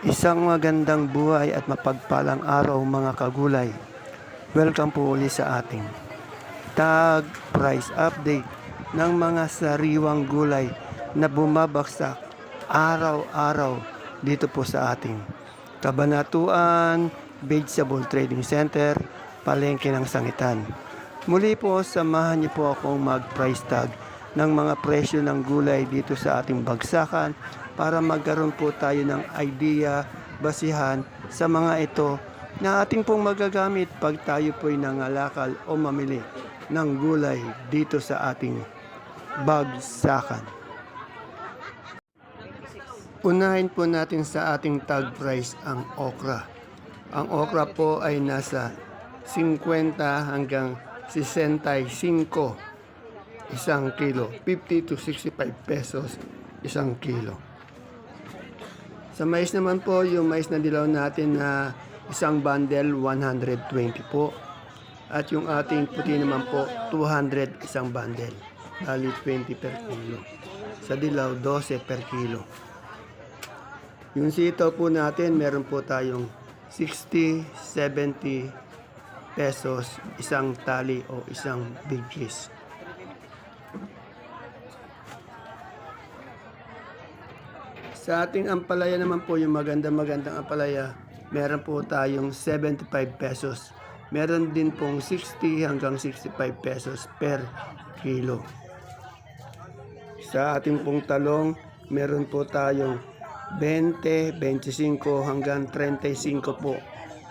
Isang magandang buhay at mapagpalang araw mga kagulay. Welcome po ulit sa ating tag price update ng mga sariwang gulay na bumabagsak araw-araw dito po sa ating Kabanatuan Vegetable Trading Center, Palengke ng Sangitan. Muli po, samahan niyo po akong mag-price tag ng mga presyo ng gulay dito sa ating bagsakan para magkaroon po tayo ng idea, basihan sa mga ito na ating pong magagamit pag tayo po'y nangalakal o mamili ng gulay dito sa ating bagsakan. Unahin po natin sa ating tag price ang okra. Ang okra po ay nasa 50 hanggang 65 isang kilo, 50 to 65 pesos isang kilo. Sa mais naman po, yung mais na dilaw natin na isang bundle 120 po. At yung ating puti naman po 200 isang bundle. Bali 20 per kilo. Sa dilaw 12 per kilo. Yung sitaw po natin, meron po tayong 60, 70 pesos isang tali o isang big piece. Sa ating ampalaya naman po, yung magandang ampalaya, meron po tayong 75 pesos. Meron din pong 60 hanggang 65 pesos per kilo. Sa ating pong talong, meron po tayong 20, 25 hanggang 35 po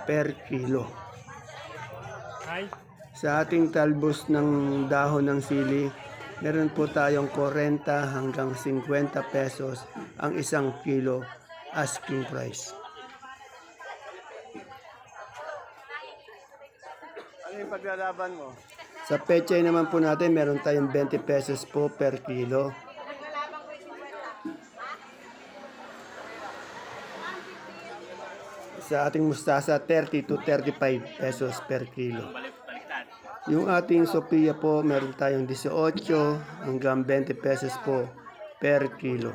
per kilo. Sa ating talbos ng dahon ng sili, meron po tayong 40 hanggang 50 pesos ang isang kilo asking price. Ano yung paglalaban mo? Sa pechay naman po natin, meron tayong 20 pesos po per kilo. Sa ating mustasa, 30 to 35 pesos per kilo. Yung ating Sophia po, meron tayong 18 hanggang 20 pesos po per kilo.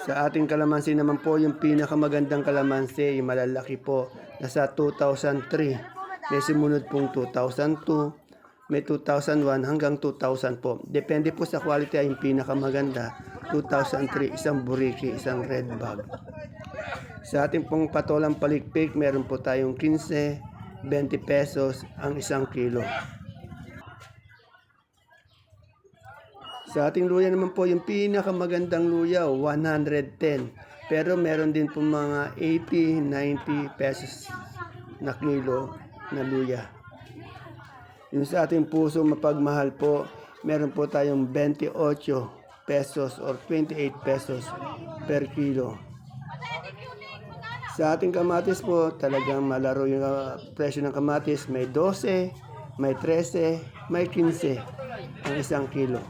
Sa ating kalamansi naman po, yung pinakamagandang kalamansi, yung malalaki po, nasa 2003. May sumunod pong 2002, may 2001 hanggang 2000 po. Depende po sa quality, yung pinakamaganda, 2003, isang buriki, isang red bag. Sa ating pong patolang palikpik, meron po tayong 15, 20 pesos ang isang kilo. Sa ating luya naman po, yung pinakamagandang luya, 110. Pero meron din po mga 80, 90 pesos na kilo na luya. Yung sa ating puso mapagmahal po, meron po tayong 28 pesos or 28 pesos per kilo. Sa ating kamatis po, talagang malaro yung presyo ng kamatis. May 12, may 13, may 15 ang isang kilo.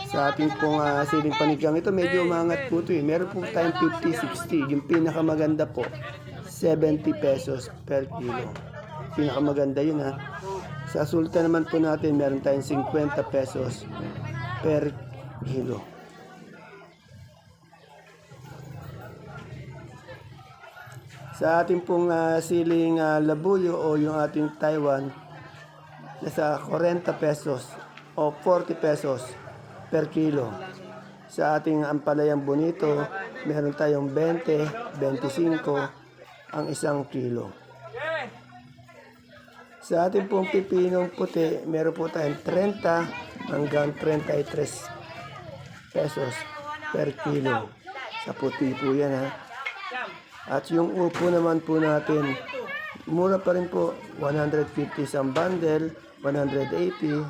Sa ating pong siling panigang, ito medyo umangat po ito eh. Meron po tayong 50, 60. Yung pinakamaganda po, 70 pesos per kilo. Pinakamaganda yun ha. Sa sultan naman po natin, meron tayong 50 pesos per kilo. Sa ating pong siling labuyo o yung ating Taiwan, nasa 40 pesos o 40 pesos per kilo. Sa ating ampalayang bonito, meron tayong 20, 25 ang isang kilo. Sa ating pong pipinong puti, meron po tayong 30 hanggang 33 pesos per kilo. Sa puti po yan ha. At yung upo naman po natin, mura pa rin po, 150 isang bundle, 180.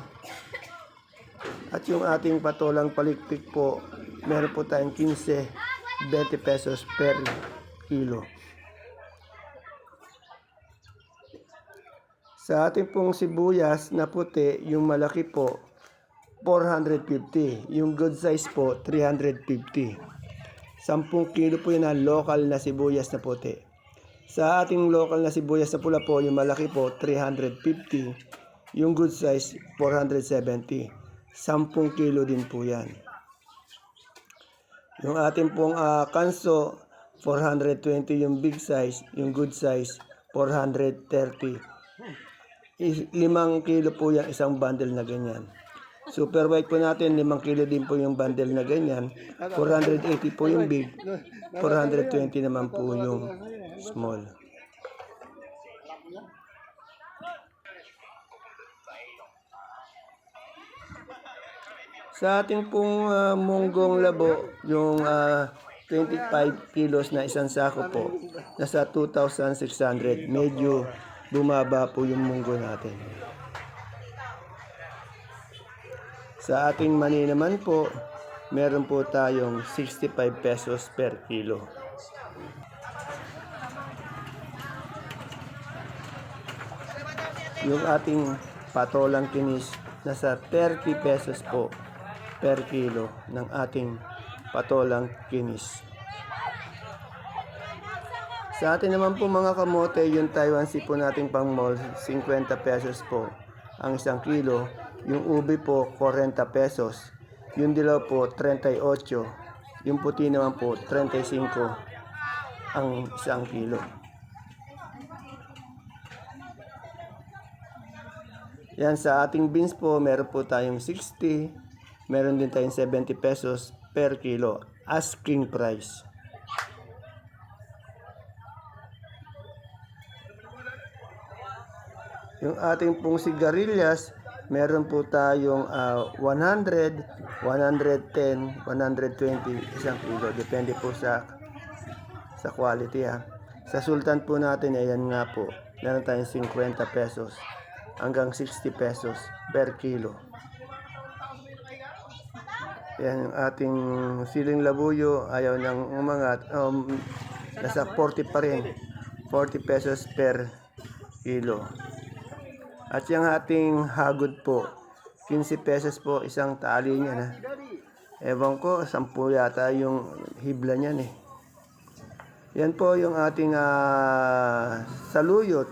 At yung ating patolang palikpik po, meron po tayong 15, 20 pesos per kilo. Sa ating pong sibuyas na puti, yung malaki po, 450. Yung good size po, 350. 10 kilo po yun na local na sibuyas na puti. Sa ating local na sibuyas na pula po, yung malaki po, 350. Yung good size, 470. 10 kilo din po yan. Yung ating pong kanso, 420 yung big size, yung good size, 430. 5 kilo po yan, isang bundle na ganyan. Super white po natin, 5 kilo din po yung bundle na ganyan. 480 po yung big, 420 naman po yung small. Sa ating pong munggong labo, yung 25 kilos na isang sako po, nasa 2,600. Medyo bumaba po yung munggo natin. Sa ating mani naman po, meron po tayong 65 pesos per kilo. Yung ating patolang kinis, nasa 30 pesos po per kilo ng ating patolang kinis. Sa atin naman po mga kamote, yung Taiwan sea po nating pang mall, 50 pesos po ang isang kilo. Yung ube po, 40 pesos. Yung dilaw po, 38. Yung puti naman po, 35 ang isang kilo. Yan, sa ating beans po, meron po tayong 60. Meron din tayong 70 pesos per kilo. Asking price. Yung ating pong sigarilyas, meron po tayong 100, 110, 120 isang kilo. Depende po sa quality ha. Sa sultan po natin, ayan nga po, meron tayong 50 pesos hanggang 60 pesos per kilo. Yan yung ating siling labuyo, ayaw nang umangat, nasa 40 pa rin, 40 pesos per kilo. At yung ating hagod po, 15 pesos po isang tali niya na. Ewan ko, 10 yata yung hibla niyan eh. Yan po yung ating saluyot.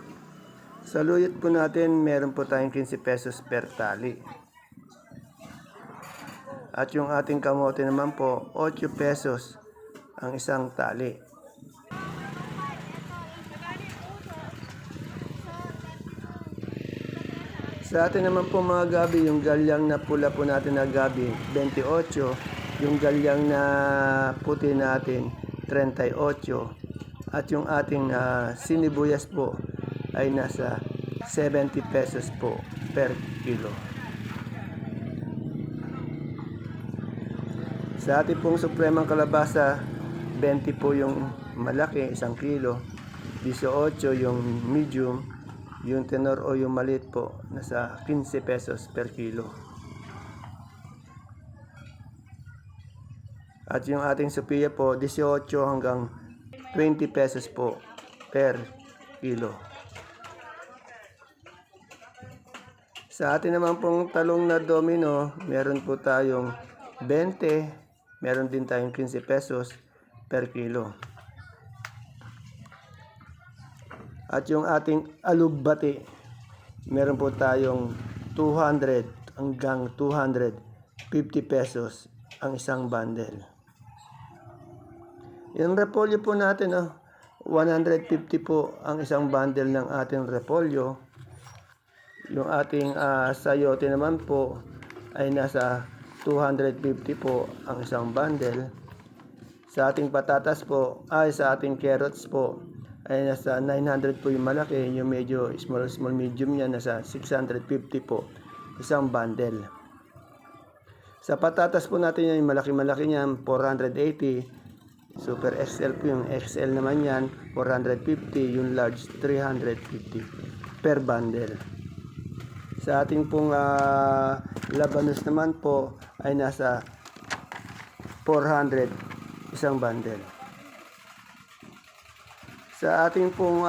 Saluyot po natin, meron po tayong 15 pesos per tali. At yung ating kamote naman po, 8 pesos ang isang tali. Sa atin naman po mga gabi, yung galyang na pula po natin na gabi, 28. Yung galyang na puti natin, 38. At yung ating sinibuyas po ay nasa 70 pesos po per kilo. Sa ating pong supremang kalabasa, 20 po yung malaki, 1 kilo. 18 yung medium. Yung tenor o yung maliit po, nasa 15 pesos per kilo. At yung ating Sophia po, 18 hanggang 20 pesos po per kilo. Sa atin naman pong talong na domino, meron po tayong 20, meron din tayong 15 pesos per kilo. At yung ating alugbati, meron po tayong 200 hanggang 250 pesos ang isang bundle. Yung repolyo po natin, 150 po ang isang bundle ng ating repolyo. Yung ating sayote naman po ay nasa 250 po ang isang bundle. Sa ating patatas po, sa ating carrots po, ay nasa 900 po yung malaki, yung medyo small medium niya nasa 650 po isang bundle. Sa patatas po natin yung malaki niyan 480, super XL po yung XL naman yan 450, yung large 350 per bundle. Sa ating pong labanos naman po ay nasa 400 isang bundle. Sa ating pong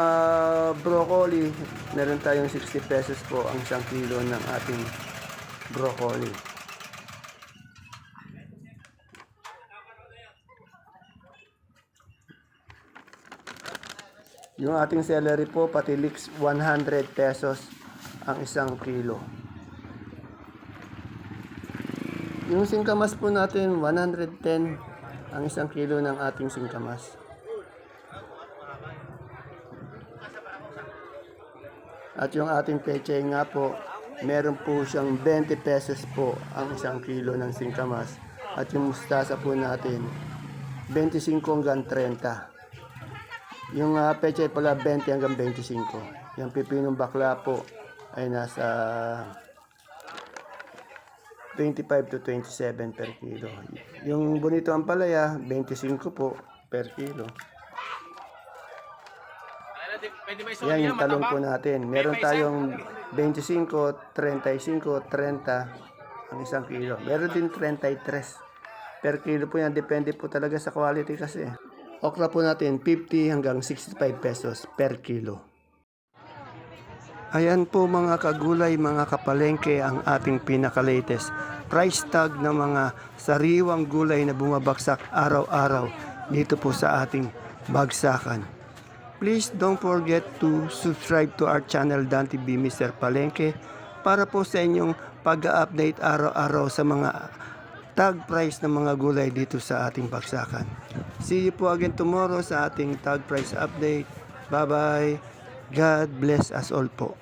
broccoli, meron tayong 60 pesos po ang 1 kilo ng ating broccoli. Yung ating celery po, pati leeks, 100 pesos ang 1 kilo. Yung singkamas po natin, 110 ang 1 kilo ng ating singkamas. At yung ating pechay nga po, meron po siyang 20 pesos po ang 1 kilo ng singkamas. At yung mustasa po natin, 25 hanggang 30. Yung pechay pala 20 hanggang 25. Yung pipinong bakla po ay nasa 25 to 27 per kilo. Yung bonito ang palaya, 25 po per kilo. Yan yung talong po natin. Meron tayong 25, 35, 30 ang 1 kilo. Meron din 33 per kilo po yan. Depende po talaga sa quality kasi. Okra po natin 50 hanggang 65 pesos per kilo. Ayan po mga kagulay, mga kapalengke ang ating pinaka-latest price tag ng mga sariwang gulay na bumabagsak araw-araw dito po sa ating bagsakan. Please don't forget to subscribe to our channel Dan TV Mr. Palengke para po sa inyong pag-update araw-araw sa mga tag price ng mga gulay dito sa ating bagsakan. See you po again tomorrow sa ating tag price update. Bye-bye. God bless us all po.